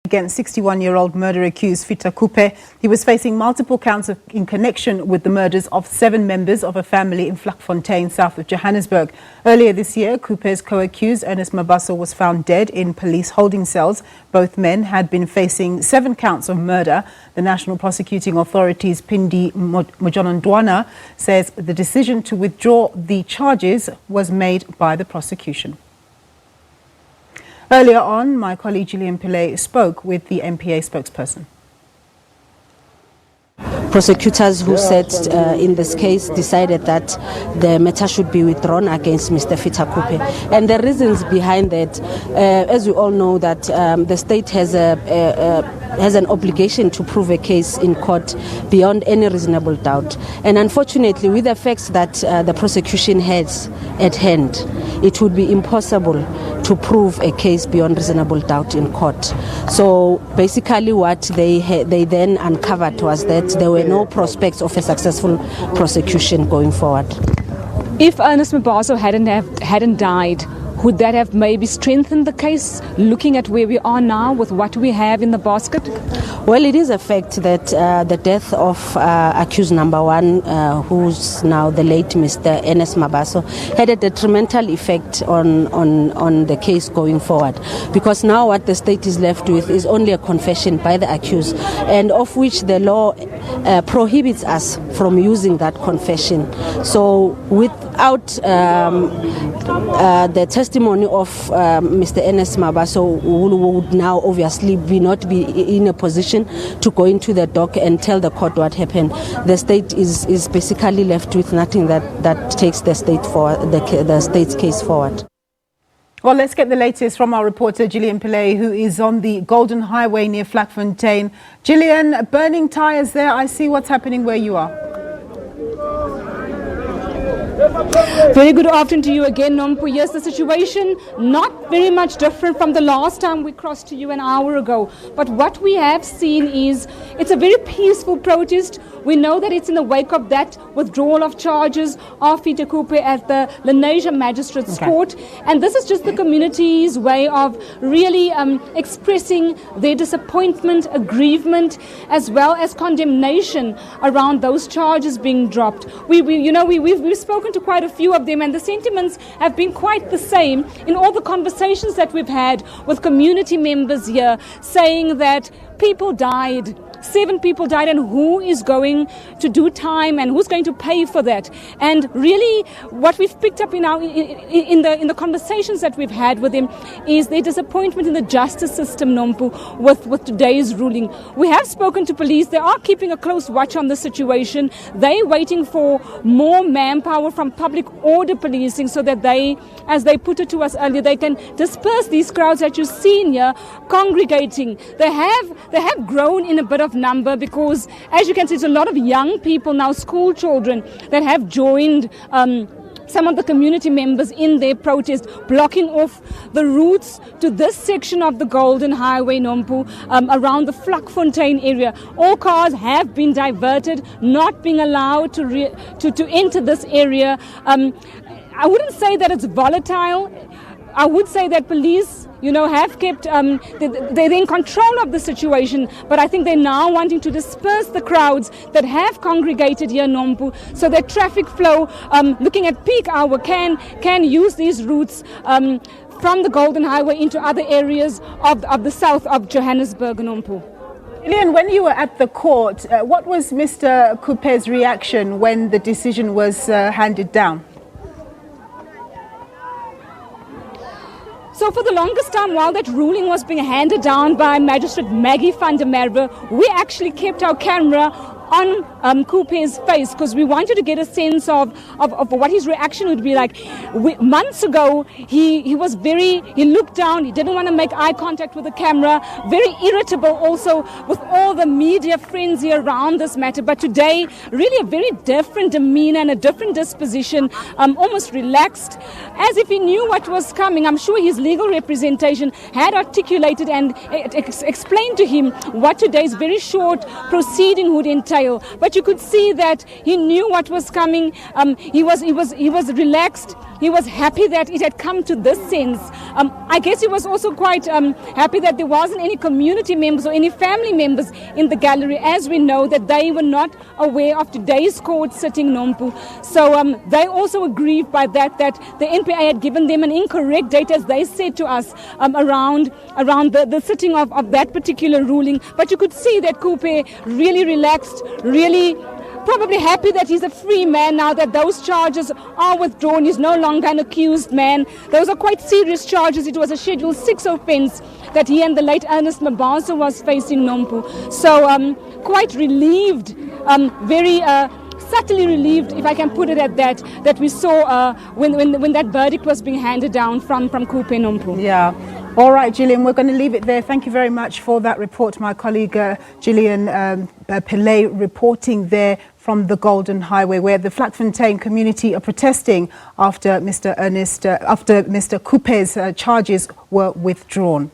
Against 61-year-old murder-accused Fita Khupe. He was facing multiple counts in connection with the murders of 7 members of a family in Vlakfontein, south of Johannesburg. Earlier this year, Khupe's co-accused, Ernest Mabaso, was found dead in police holding cells. Both men had been facing 7 counts of murder. The National Prosecuting Authority's Pindi Mojanandwana says the decision to withdraw the charges was made by the prosecution. Earlier on, my colleague Gillian Pillay spoke with the MPA spokesperson. Prosecutors who sat in this case decided that the matter should be withdrawn against Mr. Fita Khupe. And the reasons behind that, as we all know, that the state has an obligation to prove a case in court beyond any reasonable doubt. And unfortunately, with the facts that the prosecution has at hand, it would be impossible to prove a case beyond reasonable doubt in court. So basically what they then uncovered was that there were no prospects of a successful prosecution going forward. If Ernest Mabaso hadn't died, would that have maybe strengthened the case, looking at where we are now with what we have in the basket? Well, it is a fact that the death of accused number 1, who's now the late Mr. Ernest Mabaso, had a detrimental effect on the case going forward. Because now what the state is left with is only a confession by the accused, and of which the law prohibits us from using that confession. So without the testimony of Mr. Ernest Mabaso, who would now obviously not be in a position to go into the dock and tell the court what happened, the state is basically left with nothing that takes the state for the state's case forward. Well, let's get the latest from our reporter Gillian Pillay, who is on the Golden Highway near Vlakfontein. Gillian, burning tyres there. I see what's happening where you are. Very good afternoon to you again, Nompu. Yes, the situation not very much different from the last time we crossed to you an hour ago. But what we have seen is it's a very peaceful protest. We know that it's in the wake of that withdrawal of charges of Fita Khupe at the Lenasia Magistrates Court. And this is just the community's way of really expressing their disappointment, aggrievement, as well as condemnation around those charges being dropped. We've spoken to quite a few of them, and the sentiments have been quite the same in all the conversations that we've had with community members here, saying that people died. 7 people died, and who is going to do time and who's going to pay for that? And really what we've picked up in the conversations that we've had with them is their disappointment in the justice system, Nompu, with today's ruling. We have spoken to police. They are keeping a close watch on the situation. They're waiting for more manpower from public order policing so that they, as they put it to us earlier, they can disperse these crowds that you've seen here congregating. They have grown in a bit of number because, as you can see, it's a lot of young people now, school children, that have joined some of the community members in their protest, blocking off the routes to this section of the Golden Highway, Nompu, around the Vlakfontein area. All cars have been diverted, not being allowed to enter this area. I wouldn't say that it's volatile. I would say that police, have kept, they're in control of the situation, but I think they're now wanting to disperse the crowds that have congregated here, Nompu, so that traffic flow, looking at peak hour, can use these routes from the Golden Highway into other areas of the south of Johannesburg, Nompu. Gillian, when you were at the court, what was Mr. Khupe's reaction when the decision was handed down? So for the longest time, while that ruling was being handed down by Magistrate Maggie van der Merwe, we actually kept our camera on Khupe's face because we wanted to get a sense of what his reaction would be like. Months ago, he looked down, he didn't want to make eye contact with the camera, very irritable also with all the media frenzy around this matter. But today, really a very different demeanor and a different disposition, almost relaxed, as if he knew what was coming. I'm sure his legal representation had articulated and explained to him what today's very short proceeding would entail. detail, but you could see that he knew what was coming. He was relaxed. He was happy that it had come to this sense. I guess he was also quite happy that there wasn't any community members or any family members in the gallery, as we know that they were not aware of today's court sitting, Nompu. So they also aggrieved by that the NPA had given them an incorrect date, as they said to us, around the sitting of that particular ruling. But you could see that Khupe really relaxed, really probably happy that he's a free man now, that those charges are withdrawn. He's no longer an accused man. Those are quite serious charges. It was a Schedule 6 offence that he and the late Ernest Mabaso was facing, Nompu. So quite relieved, very subtly relieved, if I can put it at that we saw when that verdict was being handed down from Khupe, Nompu. Yeah. All right, Gillian, we're going to leave it there. Thank you very much for that report. My colleague Gillian Pillay reporting there from the Golden Highway, where the Vlakfontein community are protesting after Mr. Khupe's charges were withdrawn.